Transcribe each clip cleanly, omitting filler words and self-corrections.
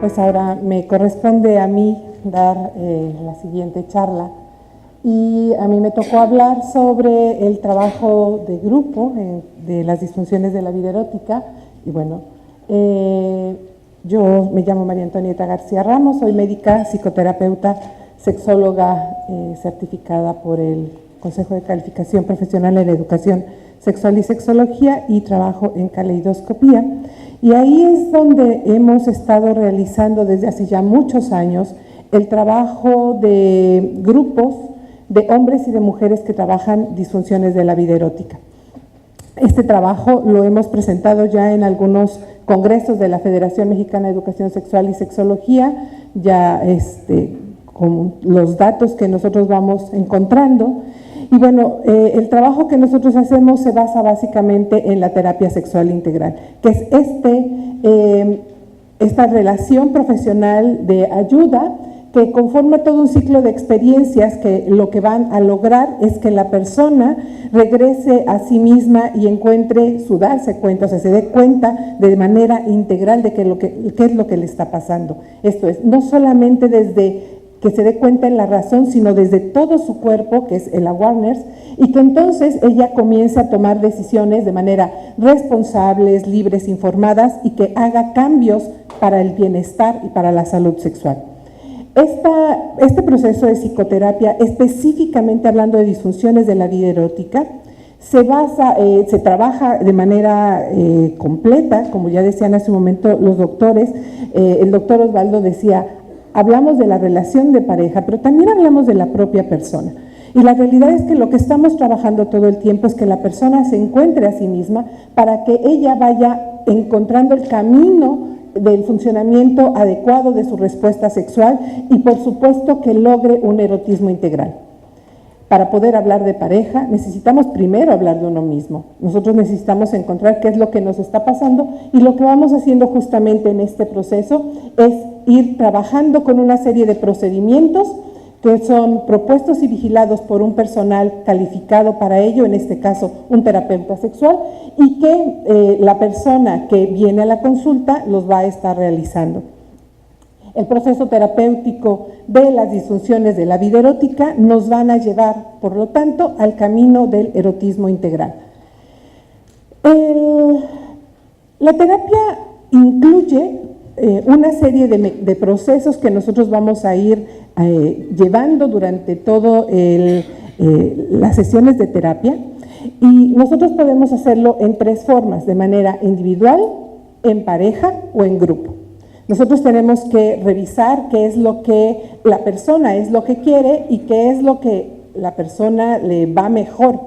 Pues ahora me corresponde a mí dar la siguiente charla y a mí me tocó hablar sobre el trabajo de grupo de las disfunciones de la vida erótica. Y bueno, yo me llamo María Antonieta García Ramos, soy médica, psicoterapeuta, sexóloga certificada por el Consejo de Calificación Profesional en Educación Sexual y Sexología y trabajo en caleidoscopía. Y ahí es donde hemos estado realizando desde hace ya muchos años el trabajo de grupos de hombres y de mujeres que trabajan disfunciones de la vida erótica. Este trabajo lo hemos presentado ya en algunos congresos de la Federación Mexicana de Educación Sexual y Sexología, ya con los datos que nosotros vamos encontrando. Y bueno, el trabajo que nosotros hacemos se basa básicamente en la terapia sexual integral, que es esta relación profesional de ayuda que conforma todo un ciclo de experiencias que lo que van a lograr es que la persona regrese a sí misma y encuentre su darse cuenta, o sea, se dé cuenta de manera integral de qué es lo que le está pasando. Esto es, no solamente desde que se dé cuenta en la razón, sino desde todo su cuerpo, que es el awareness, y que entonces ella comience a tomar decisiones de manera responsables, libres, informadas, y que haga cambios para el bienestar y para la salud sexual. Este proceso de psicoterapia, específicamente hablando de disfunciones de la vida erótica, se trabaja de manera completa, como ya decían hace un momento los doctores. El doctor Osvaldo decía, hablamos de la relación de pareja, pero también hablamos de la propia persona. Y la realidad es que lo que estamos trabajando todo el tiempo es que la persona se encuentre a sí misma para que ella vaya encontrando el camino del funcionamiento adecuado de su respuesta sexual y por supuesto que logre un erotismo integral. Para poder hablar de pareja necesitamos primero hablar de uno mismo. Nosotros necesitamos encontrar qué es lo que nos está pasando y lo que vamos haciendo justamente en este proceso es ir trabajando con una serie de procedimientos que son propuestos y vigilados por un personal calificado para ello, en este caso un terapeuta sexual, y que la persona que viene a la consulta los va a estar realizando. El proceso terapéutico de las disfunciones de la vida erótica nos van a llevar, por lo tanto, al camino del erotismo integral. La terapia incluye una serie de procesos que nosotros vamos a ir llevando durante todo las sesiones de terapia, y nosotros podemos hacerlo en tres formas: de manera individual, en pareja o en grupo. Nosotros tenemos que revisar qué es lo que la persona es lo que quiere y qué es lo que la persona le va mejor.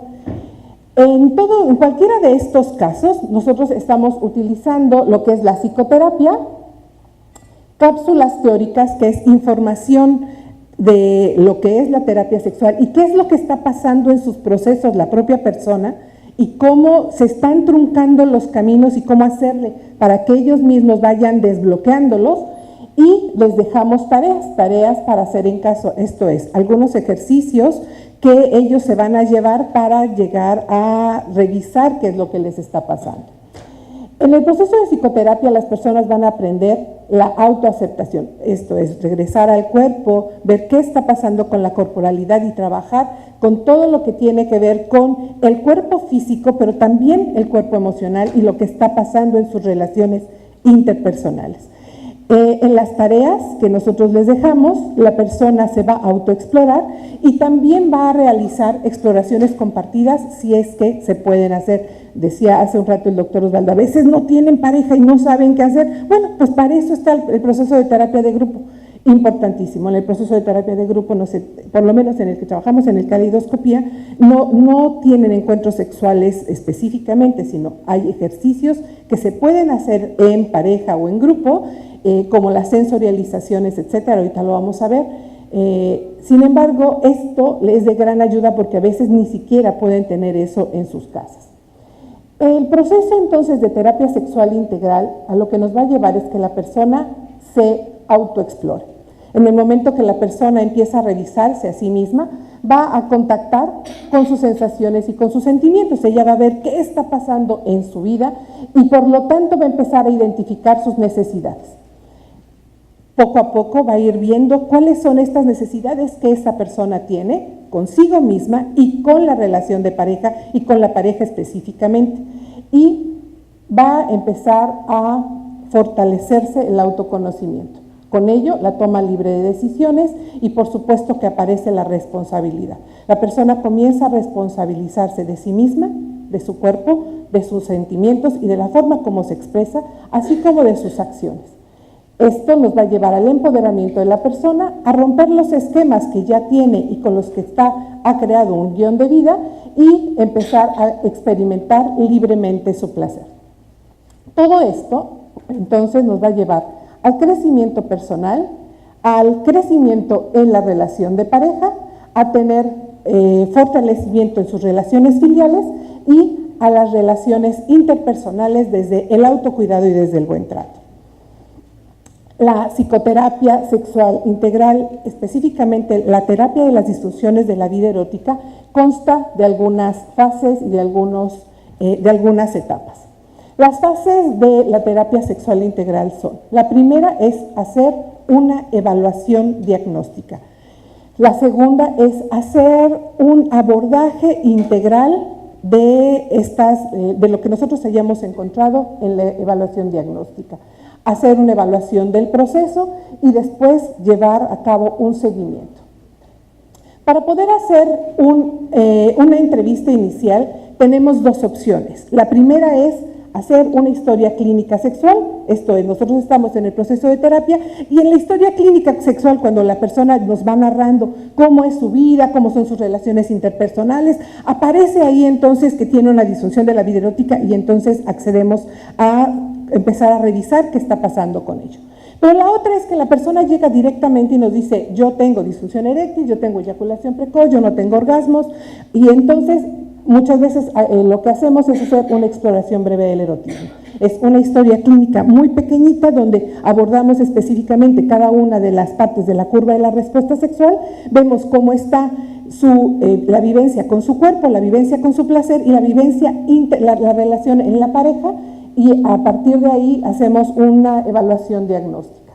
En cualquiera de estos casos, nosotros estamos utilizando lo que es la psicoterapia, cápsulas teóricas, que es información de lo que es la terapia sexual y qué es lo que está pasando en sus procesos la propia persona y cómo se están truncando los caminos y cómo hacerle para que ellos mismos vayan desbloqueándolos, y les dejamos tareas para hacer en caso, esto es, algunos ejercicios que ellos se van a llevar para llegar a revisar qué es lo que les está pasando. En el proceso de psicoterapia las personas van a aprender la autoaceptación, esto es, regresar al cuerpo, ver qué está pasando con la corporalidad y trabajar con todo lo que tiene que ver con el cuerpo físico, pero también el cuerpo emocional y lo que está pasando en sus relaciones interpersonales. En las tareas que nosotros les dejamos, la persona se va a autoexplorar y también va a realizar exploraciones compartidas si es que se pueden hacer. Decía hace un rato el doctor Osvaldo, a veces no tienen pareja y no saben qué hacer. Bueno, pues para eso está el proceso de terapia de grupo, importantísimo. En el proceso de terapia de grupo, por lo menos en el que trabajamos en el caleidoscopía, no tienen encuentros sexuales específicamente, sino hay ejercicios que se pueden hacer en pareja o en grupo, como las sensorializaciones, etcétera. Ahorita lo vamos a ver. Sin embargo, esto es de gran ayuda porque a veces ni siquiera pueden tener eso en sus casas. El proceso entonces de terapia sexual integral a lo que nos va a llevar es que la persona se autoexplore. En el momento que la persona empieza a revisarse a sí misma, va a contactar con sus sensaciones y con sus sentimientos. Ella va a ver qué está pasando en su vida y por lo tanto va a empezar a identificar sus necesidades. Poco a poco va a ir viendo cuáles son estas necesidades que esa persona tiene consigo misma y con la relación de pareja y con la pareja específicamente. Y va a empezar a fortalecerse el autoconocimiento. Con ello, la toma libre de decisiones y por supuesto que aparece la responsabilidad. La persona comienza a responsabilizarse de sí misma, de su cuerpo, de sus sentimientos y de la forma como se expresa, así como de sus acciones. Esto nos va a llevar al empoderamiento de la persona, a romper los esquemas que ya tiene y con los que ha creado un guión de vida y empezar a experimentar libremente su placer. Todo esto, entonces, nos va a llevar al crecimiento personal, al crecimiento en la relación de pareja, a tener fortalecimiento en sus relaciones filiales y a las relaciones interpersonales desde el autocuidado y desde el buen trato. La psicoterapia sexual integral, específicamente la terapia de las disfunciones de la vida erótica, consta de algunas fases y de algunas etapas. Las fases de la terapia sexual integral son: la primera es hacer una evaluación diagnóstica. La segunda es hacer un abordaje integral de lo que nosotros hayamos encontrado en la evaluación diagnóstica. Hacer una evaluación del proceso y después llevar a cabo un seguimiento. Para poder hacer una entrevista inicial tenemos dos opciones. La primera es hacer una historia clínica sexual, esto es, nosotros estamos en el proceso de terapia y en la historia clínica sexual, cuando la persona nos va narrando cómo es su vida, cómo son sus relaciones interpersonales, aparece ahí entonces que tiene una disfunción de la vida erótica y entonces accedemos a empezar a revisar qué está pasando con ello. Pero la otra es que la persona llega directamente y nos dice: yo tengo disfunción eréctil, yo tengo eyaculación precoz, yo no tengo orgasmos, y entonces muchas veces lo que hacemos es hacer una exploración breve del erotismo. Es una historia clínica muy pequeñita donde abordamos específicamente cada una de las partes de la curva de la respuesta sexual, vemos cómo está la vivencia con su cuerpo, la vivencia con su placer y la relación en la pareja, y a partir de ahí hacemos una evaluación diagnóstica.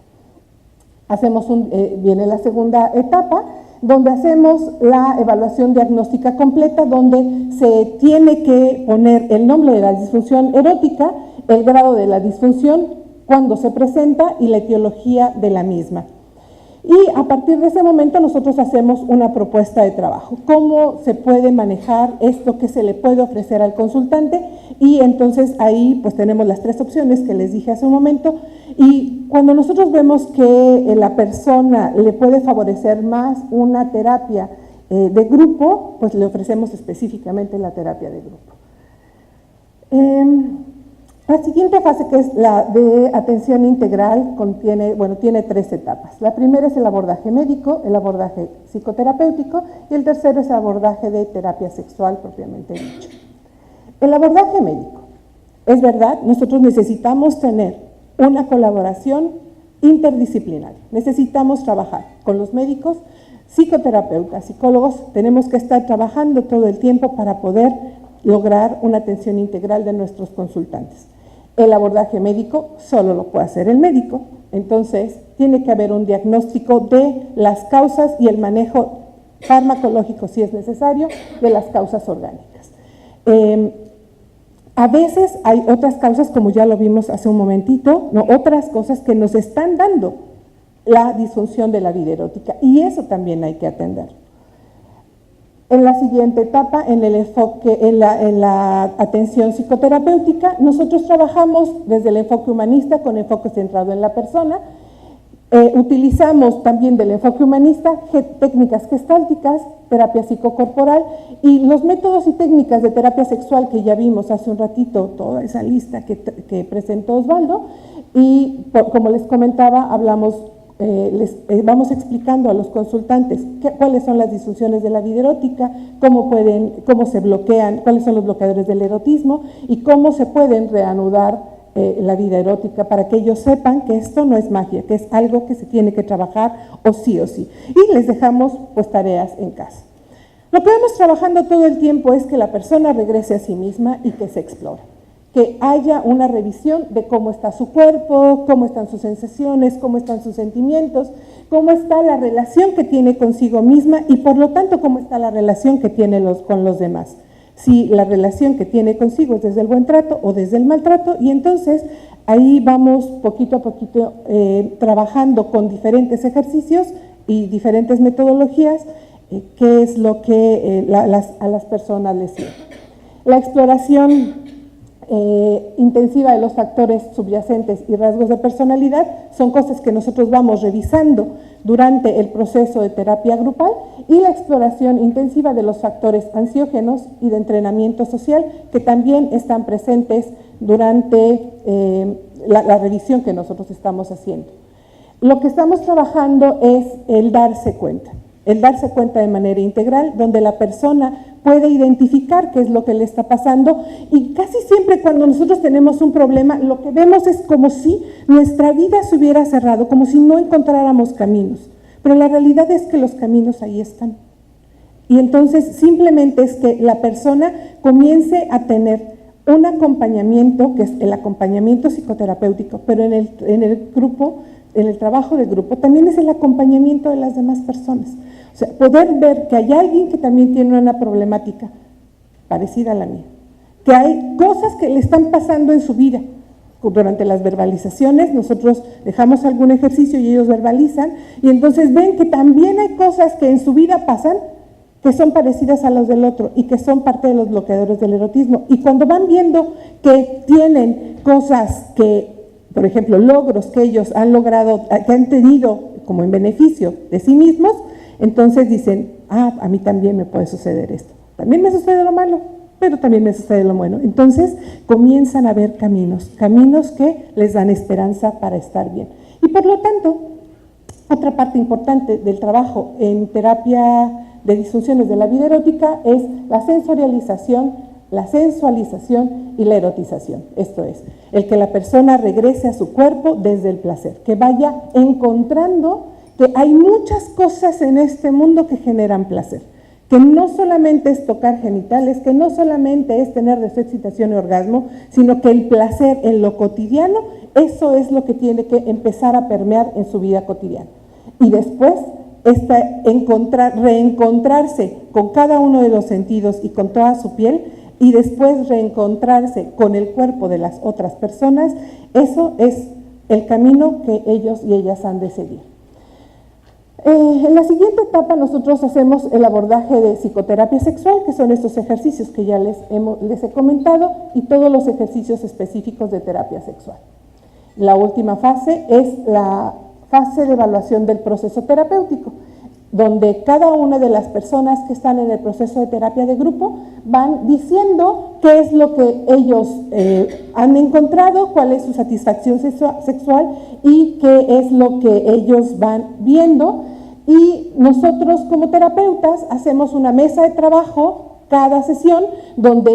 Viene la segunda etapa, donde hacemos la evaluación diagnóstica completa, donde se tiene que poner el nombre de la disfunción erótica, el grado de la disfunción, cuándo se presenta y la etiología de la misma. Y a partir de ese momento nosotros hacemos una propuesta de trabajo. ¿Cómo se puede manejar esto que se le puede ofrecer al consultante? Y entonces ahí pues tenemos las tres opciones que les dije hace un momento. Y cuando nosotros vemos que la persona le puede favorecer más una terapia de grupo, pues le ofrecemos específicamente la terapia de grupo. La siguiente fase, que es la de atención integral, tiene tres etapas. La primera es el abordaje médico, el abordaje psicoterapéutico y el tercero es el abordaje de terapia sexual propiamente dicho. El abordaje médico, es verdad, nosotros necesitamos tener una colaboración interdisciplinaria. Necesitamos trabajar con los médicos, psicoterapeutas, psicólogos, tenemos que estar trabajando todo el tiempo para poder lograr una atención integral de nuestros consultantes. El abordaje médico solo lo puede hacer el médico, entonces tiene que haber un diagnóstico de las causas y el manejo farmacológico, si es necesario, de las causas orgánicas. A veces hay otras causas, como ya lo vimos hace un momentito, otras cosas que nos están dando la disfunción de la vida erótica, y eso también hay que atender. En la siguiente etapa, en la atención psicoterapéutica, nosotros trabajamos desde el enfoque humanista con enfoque centrado en la persona. Utilizamos también del enfoque humanista técnicas gestálticas, terapia psicocorporal y los métodos y técnicas de terapia sexual que ya vimos hace un ratito, toda esa lista que presentó Osvaldo, y como les comentaba, vamos explicando a los consultantes cuáles son las disfunciones de la vida erótica, cómo se bloquean, cuáles son los bloqueadores del erotismo y cómo se pueden reanudar la vida erótica, para que ellos sepan que esto no es magia, que es algo que se tiene que trabajar o sí. Y les dejamos pues tareas en casa. Lo que vamos trabajando todo el tiempo es que la persona regrese a sí misma y que se explore. que haya una revisión de cómo está su cuerpo, cómo están sus sensaciones, cómo están sus sentimientos, cómo está la relación que tiene consigo misma y por lo tanto cómo está la relación que tiene con los demás. Si la relación que tiene consigo es desde el buen trato o desde el maltrato, y entonces ahí vamos poquito a poquito trabajando con diferentes ejercicios y diferentes metodologías, qué es lo que a las personas les sirve. La exploración intensiva de los factores subyacentes y rasgos de personalidad son cosas que nosotros vamos revisando durante el proceso de terapia grupal, y la exploración intensiva de los factores ansiógenos y de entrenamiento social que también están presentes durante la revisión que nosotros estamos haciendo. Lo que estamos trabajando es el darse cuenta de manera integral, donde la persona puede identificar qué es lo que le está pasando, y casi siempre cuando nosotros tenemos un problema, lo que vemos es como si nuestra vida se hubiera cerrado, como si no encontráramos caminos, pero la realidad es que los caminos ahí están. Y entonces simplemente es que la persona comience a tener un acompañamiento, que es el acompañamiento psicoterapéutico, pero en el grupo, en el trabajo de grupo, también es el acompañamiento de las demás personas. O sea, poder ver que hay alguien que también tiene una problemática parecida a la mía, que hay cosas que le están pasando en su vida. Durante las verbalizaciones nosotros dejamos algún ejercicio y ellos verbalizan, y entonces ven que también hay cosas que en su vida pasan que son parecidas a las del otro y que son parte de los bloqueadores del erotismo. Y cuando van viendo que tienen cosas que, por ejemplo, logros que ellos han logrado, que han tenido como en beneficio de sí mismos, entonces dicen, a mí también me puede suceder esto. También me sucede lo malo, pero también me sucede lo bueno. Entonces comienzan a ver caminos que les dan esperanza para estar bien. Y por lo tanto, otra parte importante del trabajo en terapia de disfunciones de la vida erótica es la sensorialización, la sensualización y la erotización. Esto es, el que la persona regrese a su cuerpo desde el placer, que vaya encontrando que hay muchas cosas en este mundo que generan placer, que no solamente es tocar genitales, que no solamente es tener deseo, excitación y orgasmo, sino que el placer en lo cotidiano, eso es lo que tiene que empezar a permear en su vida cotidiana. Y después reencontrarse con cada uno de los sentidos y con toda su piel, y después reencontrarse con el cuerpo de las otras personas, eso es el camino que ellos y ellas han de seguir. En la siguiente etapa nosotros hacemos el abordaje de psicoterapia sexual, que son estos ejercicios que ya les he comentado, y todos los ejercicios específicos de terapia sexual. La última fase es la fase de evaluación del proceso terapéutico, donde cada una de las personas que están en el proceso de terapia de grupo van diciendo qué es lo que ellos han encontrado, cuál es su satisfacción sexual y qué es lo que ellos van viendo. Y nosotros como terapeutas hacemos una mesa de trabajo cada sesión donde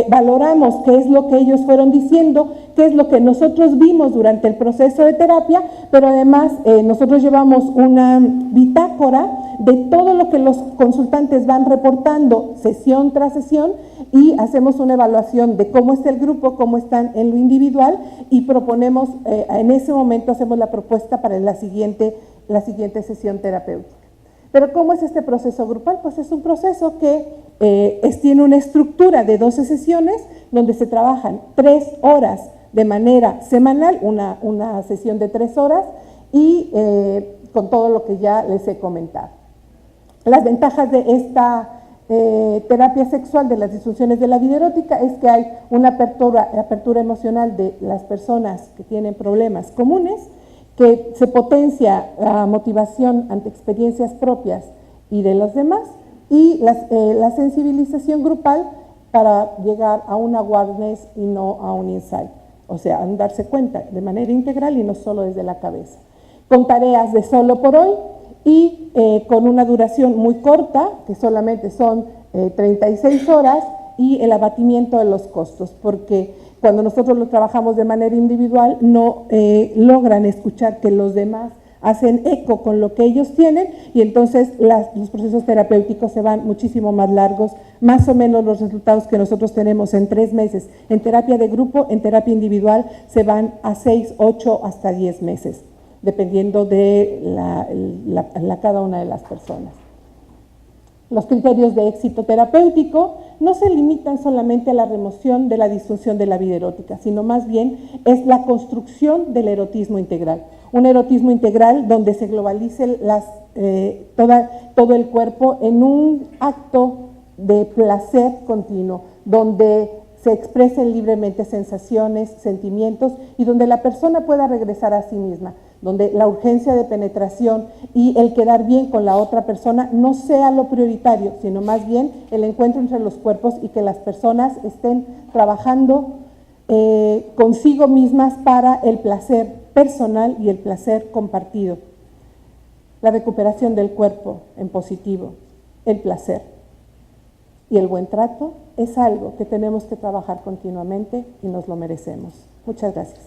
valoramos qué es lo que ellos fueron diciendo, qué es lo que nosotros vimos durante el proceso de terapia, pero además nosotros llevamos una bitácora de todo lo que los consultantes van reportando sesión tras sesión, y hacemos una evaluación de cómo está el grupo, cómo están en lo individual, y proponemos, en ese momento hacemos la propuesta para la siguiente sesión terapéutica. Pero ¿cómo es este proceso grupal? Pues es un proceso que tiene una estructura de 12 sesiones donde se trabajan 3 horas de manera semanal, una sesión de 3 horas, y con todo lo que ya les he comentado. Las ventajas de esta terapia sexual de las disfunciones de la vida erótica es que hay una apertura emocional de las personas que tienen problemas comunes, que se potencia la motivación ante experiencias propias y de los demás, y la sensibilización grupal para llegar a un awareness y no a un insight, o sea, a darse cuenta de manera integral y no solo desde la cabeza. Con tareas de solo por hoy y con una duración muy corta, que solamente son 36 horas, y el abatimiento de los costos, porque cuando nosotros lo trabajamos de manera individual no logran escuchar que los demás hacen eco con lo que ellos tienen y entonces los procesos terapéuticos se van muchísimo más largos, más o menos los resultados que nosotros tenemos en 3 meses. En terapia de grupo, en terapia individual, se van a 6, 8, hasta 10 meses, dependiendo de cada una de las personas. Los criterios de éxito terapéutico no se limitan solamente a la remoción de la disfunción de la vida erótica, sino más bien es la construcción del erotismo integral. Un erotismo integral donde se globalice todo el cuerpo en un acto de placer continuo, donde se expresen libremente sensaciones, sentimientos y donde la persona pueda regresar a sí misma, donde la urgencia de penetración y el quedar bien con la otra persona no sea lo prioritario, sino más bien el encuentro entre los cuerpos y que las personas estén trabajando consigo mismas para el placer personal y el placer compartido. La recuperación del cuerpo en positivo, el placer y el buen trato es algo que tenemos que trabajar continuamente y nos lo merecemos. Muchas gracias.